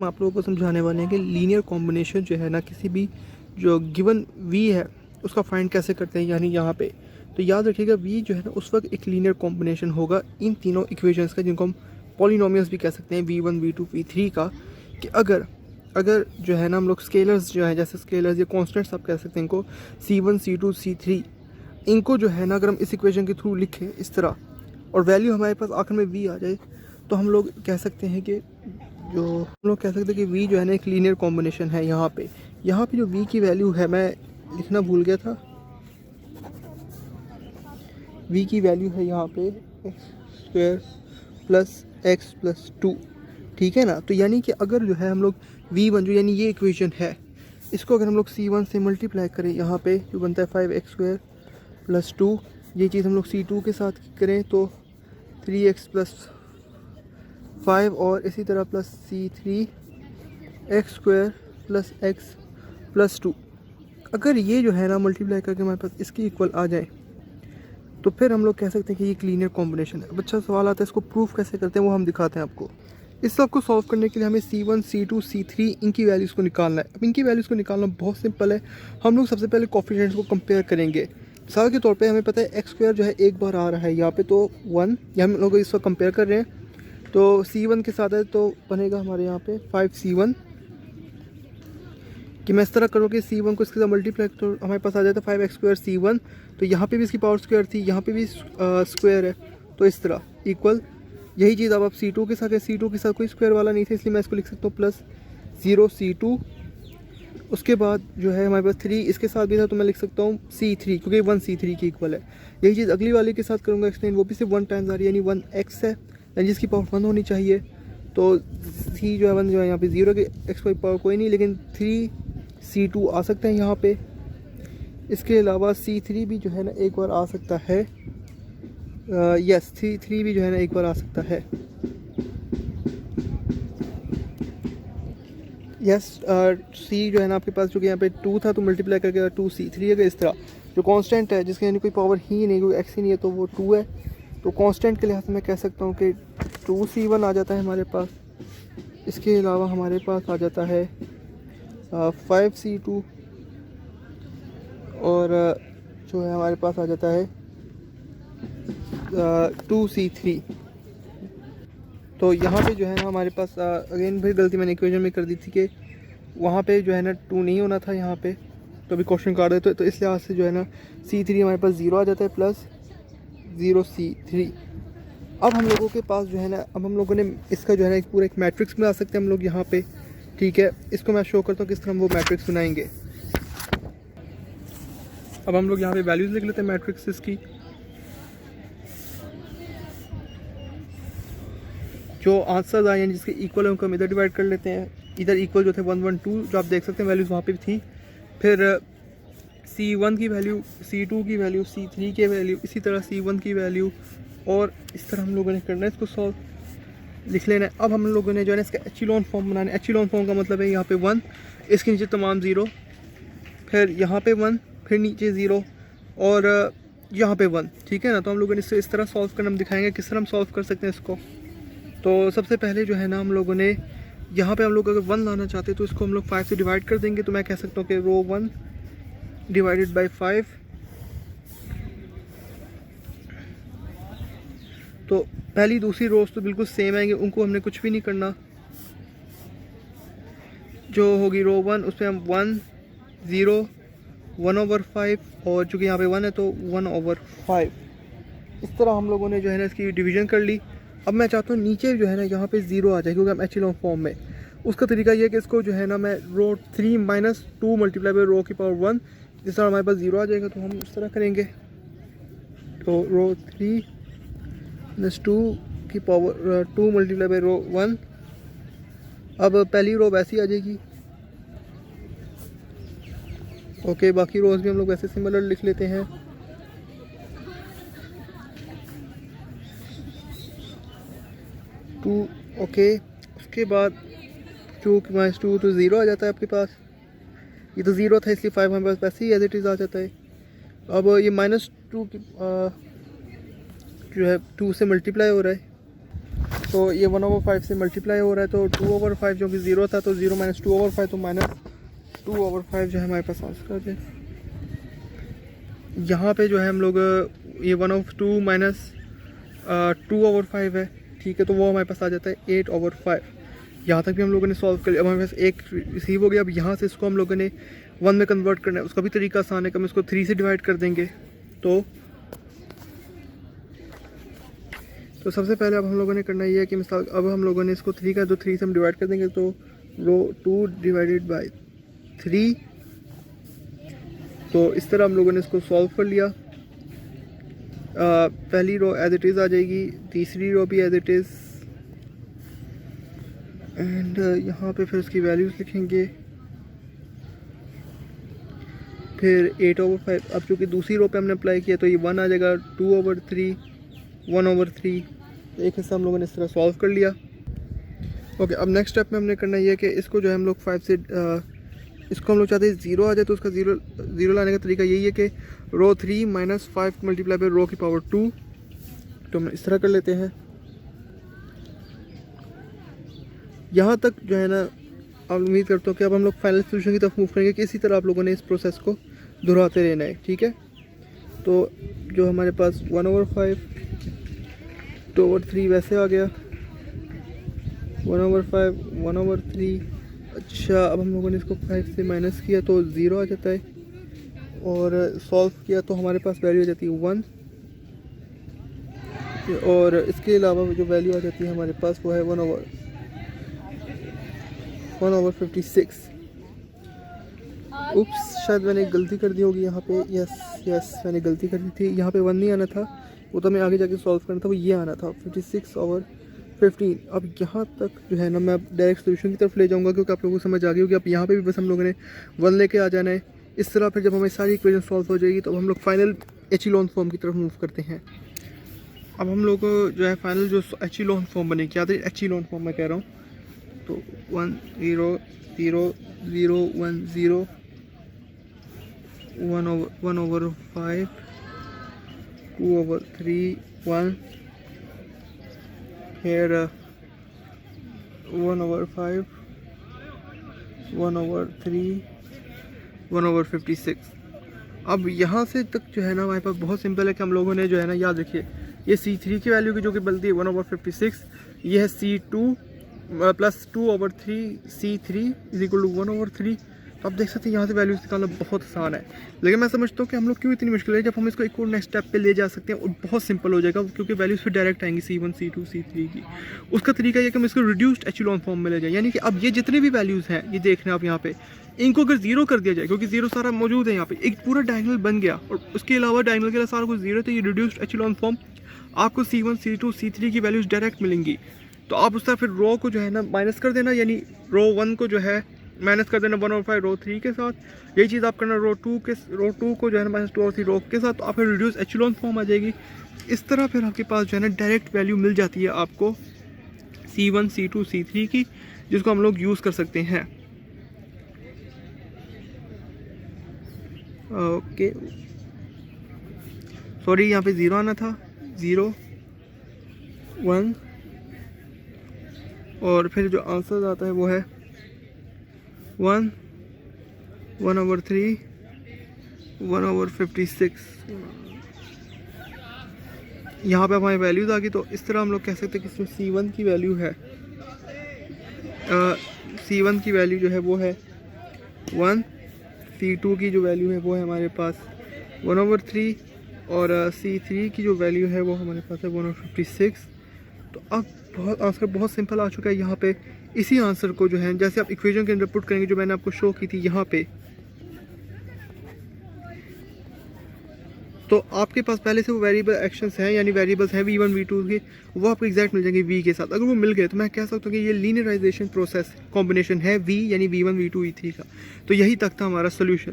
हम आप लोगों को समझाने वाले हैं कि लीनियर कॉम्बिनेशन जो है ना किसी भी जो गिवन वी है उसका फाइंड कैसे करते हैं। यानी यहाँ पे तो याद रखिएगा वी जो है ना उस वक्त एक लीनियर कॉम्बिनेशन होगा इन तीनों इक्वेशंस का, जिनको हम पॉलिनोमियल्स भी कह सकते हैं, v1 v2 v3 का। कि अगर अगर जो है ना हम लोग स्केलर्स जो है, जैसे स्केलर्स या कॉन्स्टेंट्स आप कह सकते हैं इनको, c1 c2 c3, इनको जो है ना अगर हम इस इक्वेशन के थ्रू लिखें इस तरह और वैल्यू हमारे पास आखिर में v आ जाए, तो हम लोग कह सकते हैं कि v जो है ना एक लीनियर कॉम्बिनेशन है। यहाँ पे जो v की वैल्यू है, मैं लिखना भूल गया था, v की वैल्यू है यहाँ पे x² प्लस x प्लस 2, ठीक है ना। तो यानी कि अगर जो है हम लोग v1 जो यानी ये इक्वेशन है, इसको अगर हम लोग c1 से मल्टीप्लाई करें, यहाँ पे जो बनता है 5x² प्लस 2, ये चीज़ हम लोग c2 के साथ करें तो 3x प्लस 5 और इसी तरह plus c3 x² plus x plus 2। अगर ये जो है ना मल्टीप्लाई करके हमारे पास इसकी इक्वल आ जाए तो फिर हम लोग कह सकते हैं कि ये एक लीनियर कॉम्बिनेशन है। अब अच्छा सवाल आता है इसको प्रूफ कैसे करते हैं, वो हम दिखाते हैं आपको। इस सब को सॉल्व करने के लिए हमें c1 c2 c3 इनकी वैल्यूज़ को निकालना है। अब इनकी वैल्यूज़ को निकालना बहुत सिंपल है। हम लोग सबसे पहले कोफिशिएंट्स को कंपेयर करेंगे। मिसाल के तौर पे हमें पता है x² जो है एक बार आ रहा है यहाँ पे, तो 1, या हम लोग इस वक्त कंपेयर कर रहे हैं तो c1 के साथ है तो बनेगा हमारे यहाँ पे 5c1। कि मैं इस तरह करूँ कि c1 को इसके साथ मल्टीप्लाई तो हमारे पास आ जाता है 5x² c1, तो यहाँ पे भी इसकी पावर स्क्वायर थी, यहाँ पे भी स्क्वायर है, तो इस तरह इक्वल। यही चीज़ अब आप c2 के साथ है, c2 के साथ कोई स्क्वायर वाला नहीं था, इसलिए मैं इसको लिख सकता हूँ प्लस 0 c2। उसके बाद जो है हमारे पास 3 इसके साथ भी था, तो मैं लिख सकता हूँ c3, क्योंकि 1 c3 की इक्वल है। यही चीज़ अगली वाले के साथ करूँगा एक्सप्लेन, वो भी सिर्फ 1 टाइम्स आ रही है, यानी 1x है, यानी जिसकी पावर 1 होनी चाहिए। तो c जो है 1 जो है यहाँ पे 0 के x की पावर कोई नहीं, लेकिन 3c2 आ सकते हैं यहाँ पे। इसके अलावा c3 भी जो है ना एक बार आ सकता है, यस c3 भी जो है ना एक बार आ सकता है, यस। c जो है ना आपके पास, जो कि यहाँ पे 2 था तो मल्टीप्लाई करके 2c3 है। इस तरह जो कांस्टेंट है जिसके यानी कोई पावर ही नहीं, कोई x ही नहीं है, तो वो 2 है। तो कांस्टेंट के लिहाज से मैं कह सकता हूँ कि 2c1 आ जाता है हमारे पास। इसके अलावा हमारे पास आ जाता है 5c2 और जो है हमारे पास आ जाता है 2c3। तो यहाँ पे जो है ना हमारे पास अगेन फिर गलती मैंने इक्वेशन में कर दी थी कि वहाँ पे जो है ना 2 नहीं होना था यहाँ पे, तो अभी क्वेश्चन काट देते तो इस लिहाज से जो है ना c3 हमारे पास 0 आ जाता है प्लस 0c3। अब हम लोगों के पास जो है ना, अब हम लोगों ने इसका जो है ना एक पूरा एक मैट्रिक्स बना सकते हैं हम लोग यहाँ पे, ठीक है। इसको मैं शो करता हूँ किस तरह हम वो मैट्रिक्स बनाएंगे। अब हम लोग यहाँ पे वैल्यूज़ लिख लेते हैं मैट्रिक्स की। जो आंसर्स आए हैं जिसके इक्वल है उनको हम इधर डिवाइड कर लेते हैं। इधर इक्वल जो थे 1 1 2 जो आप देख सकते हैं वैल्यूज़ वहाँ पे भी थी। फिर c1 की वैल्यू, c2 की वैल्यू, c3 की वैल्यू, इसी तरह c1 की वैल्यू, और इस तरह हम लोगों ने करना है, इसको सॉल्व लिख लेना है। अब हम लोगों ने जो है ना इसका एचिलॉन फॉर्म बनाना है। एचिलॉन फॉर्म का मतलब है यहाँ पे 1, इसके नीचे तमाम 0, फिर यहाँ पे 1, फिर नीचे 0 और यहाँ पे 1, ठीक है ना। तो हम लोगों ने इससे इस तरह सॉल्व करना हम दिखाएंगे किस तरह हम सॉल्व कर सकते हैं इसको। तो सबसे पहले जो है ना हम लोगों ने यहाँ पे हम लोग अगर 1 लाना चाहते हैं तो इसको हम लोग 5 से डिवाइड कर देंगे। तो मैं कह सकता हूँ कि रो 1 डिवाइडेड बाई 5। तो पहली दूसरी रोज तो बिल्कुल सेम आएंगे, उनको हमने कुछ भी नहीं करना। जो होगी रो 1 उसमें हम 1 0 1/5, और चूँकि यहाँ पे 1 है तो 1/5। इस तरह हम लोगों ने जो है ना इसकी डिवीज़न कर ली। अब मैं चाहता हूँ नीचे जो है ना यहाँ पे 0 आ जाए, क्योंकि हम एचिलॉन फॉर्म में। उसका तरीका ये है कि इसको जो है ना मैं रो 3 माइनस 2 मल्टीप्लाई बाई रो की पावर 1, जिस तरह हमारे पास 0 आ जाएगा तो हम उस तरह करेंगे। तो रो 3 माइनस 2 की पावर 2 मल्टीप्लाई बाई रो 1। अब पहली रो वैसी आ जाएगी, ओके। बाकी रोज भी हम लोग वैसे सिमिलर लिख लेते हैं। ओके। उसके बाद 2 माइनस 2 तो 0 आ जाता है आपके पास। ये तो 0 था इसलिए 5 हमारे पास वैसे ही एज इट इज़ आ जाता है। अब ये -2 की जो है 2 से मल्टीप्लाई हो रहा है, तो ये 1/5 से मल्टीप्लाई हो रहा है, तो 2/5 जो कि 0 था, तो 0 - 2/5, तो -2/5 जो है हमारे पास आंसर आ जाए। यहाँ पे जो है हम लोग ये 1/2 माइनस 2/5 है, ठीक है, तो वो हमारे पास आ जाता है 8/5। यहाँ तक भी हम लोगों ने सॉल्व कर लिया। अब हमारे पास एक रिसीव हो गया। अब यहाँ से इसको हम लोगों ने 1 में कन्वर्ट करना है, उसका भी तरीका आसान है कि हम इसको 3 से डिवाइड कर देंगे। तो सबसे पहले अब हम लोगों ने करना ये है कि मिसाल अब हम लोगों ने इसको 3 का, जो 3 से हम डिवाइड कर देंगे, तो रो 2 डिवाइडेड बाई 3। तो इस तरह हम लोगों ने इसको सॉल्व कर लिया। पहली रो एज इट इज़ आ जाएगी, तीसरी रो भी एज इट इज़, एंड यहाँ पे फिर उसकी वैल्यूज़ लिखेंगे। फिर 8/5। अब चूँकि दूसरी रो पे हमने अप्लाई किया तो ये 1 आ जाएगा, 2/3, 1/3। एक हिस्सा हम लोगों ने इस तरह सॉल्व कर लिया। ओके, अब नेक्स्ट स्टेप में हमने करना ये है कि इसको जो है हम लोग 5 से इसको हम लोग चाहते हैं 0 आ जाए, तो उसका 0 लाने का तरीका यही है कि रो 3 - 5 मल्टीप्लाई बाई रो की पावर 2। तो हम इस तरह कर लेते हैं। यहाँ तक जो है ना, अब उम्मीद करता हूँ कि अब हम लोग फाइनल सोल्यूशन की तरफ मूव करेंगे कि इसी तरह आप लोगों ने इस प्रोसेस को दोहराते रहना है, ठीक है। तो जो हमारे पास 1/5, 2/3 वैसे आ गया, 1/5, 1/3। अच्छा, अब हम लोगों ने इसको 5 से माइनस किया तो 0 आ जाता है, और सॉल्व किया तो हमारे पास वैल्यू आ जाती है 1। और इसके अलावा जो वैल्यू आ जाती है हमारे पास वो है 1/56। उप्स, शायद मैंने गलती कर दी होगी यहाँ पे। यस मैंने गलती कर दी थी। यहाँ पे 1 नहीं आना था, वो तो मैं आगे जाके सॉल्व करना था, वो ये आना था 56/15। अब यहाँ तक जो है ना, मैं डायरेक्ट सोल्यूशन की तरफ ले जाऊँगा क्योंकि आप लोगों को समझ आ गई होगी। अब यहाँ पे भी बस हम लोगों ने 1 लेके आ जाना है। इस तरह फिर जब हमें सारी इक्वेशन सॉल्व हो जाएगी तो अब हम लोग फाइनल एचिलॉन फॉर्म की तरफ मूव करते हैं। अब हम लोग जो है फाइनल जो एचिलॉन फॉर्म बनेगी, याद है एचिलॉन फॉर्म मैं कह रहा हूँ, तो 1 0 0 0 1 0 1/5 2/3 1 here 1/5 1/3 1/56। अब यहाँ से तक जो है ना हमारे पास बहुत सिंपल है कि हम लोगों ने जो है ना, याद रखिए ये C3 की वैल्यू की जो कि बनती है 1/56, ये है C2 + 2/3 C3 = 1/3। तो आप देख सकते हैं यहाँ से वैल्यूज निकालना बहुत आसान है, लेकिन मैं समझता हूँ कि हम लोग क्यों इतनी मुश्किल है, जब हम इसको एक और नेक्स्ट स्टेप पे ले जा सकते हैं और बहुत सिंपल हो जाएगा, क्योंकि वैल्यूज फिर डायरेक्ट आएंगी C1 C2 C3 की। उसका तरीका ये कि हम इसको रिड्यूस्ड एचिलॉन फॉर्म में ले जाए, यानी कि अब ये जितने भी वैल्यूज़ हैं, ये देख रहे हैं आप यहाँ पे, इनको अगर 0 कर दिया जाए, क्योंकि 0 सारा मौजूद है यहाँ पे, एक पूरा डायगोनल बन गया, और उसके अलावा डायगोनल के लिए सारा कुछ 0 है, तो ये रिड्यूस्ड एचिलॉन फॉर्म आपको C1 C2 C3 की वैल्यूज डायरेक्ट मिलेंगी। तो आप उस तरह फिर रो को जो है ना माइनस कर देना, यानी रो 1 को जो है माइनस कर देना 1/5 रो 3 के साथ। यही चीज़ आप करना रो 2 को जो है ना -2/3 रो के साथ, तो आप फिर रिड्यूस एचिलॉन फॉर्म आ जाएगी। इस तरह फिर आपके पास जो है ना डायरेक्ट वैल्यू मिल जाती है आपको C1 C2 C3 की, जिसको हम लोग यूज़ कर सकते हैं। ओके, सॉरी यहाँ पे 0 आना था, 0 1, और फिर जो आंसर आता है वो है 1 1/3 1/56। यहाँ पे हमारी वैल्यूज आ गई, तो इस तरह हम लोग कह सकते हैं कि इसमें C1 की वैल्यू है, C1 की वैल्यू जो है वो है 1, C2 की जो वैल्यू है वो है हमारे पास 1/3, और C3 की जो वैल्यू है वो हमारे पास है 1/56। तो अब आंसर बहुत सिंपल आ चुका है यहाँ पे। इसी आंसर को जो है जैसे आप इक्वेशन के अंदर पुट करेंगे, जो मैंने आपको शो की थी यहाँ पे, तो आपके पास पहले से वो वेरिएबल एक्शंस हैं, यानी वेरिएबल्स हैं V1 V2 के, वो आपको एग्जैक्ट मिल जाएंगे V के साथ। अगर वो मिल गए तो मैं कह सकता हूँ कि ये लीनियराइजेशन प्रोसेस कॉम्बिनेशन है V, यानी V1 V2 E3 का। तो यही तक था हमारा सोल्यूशन।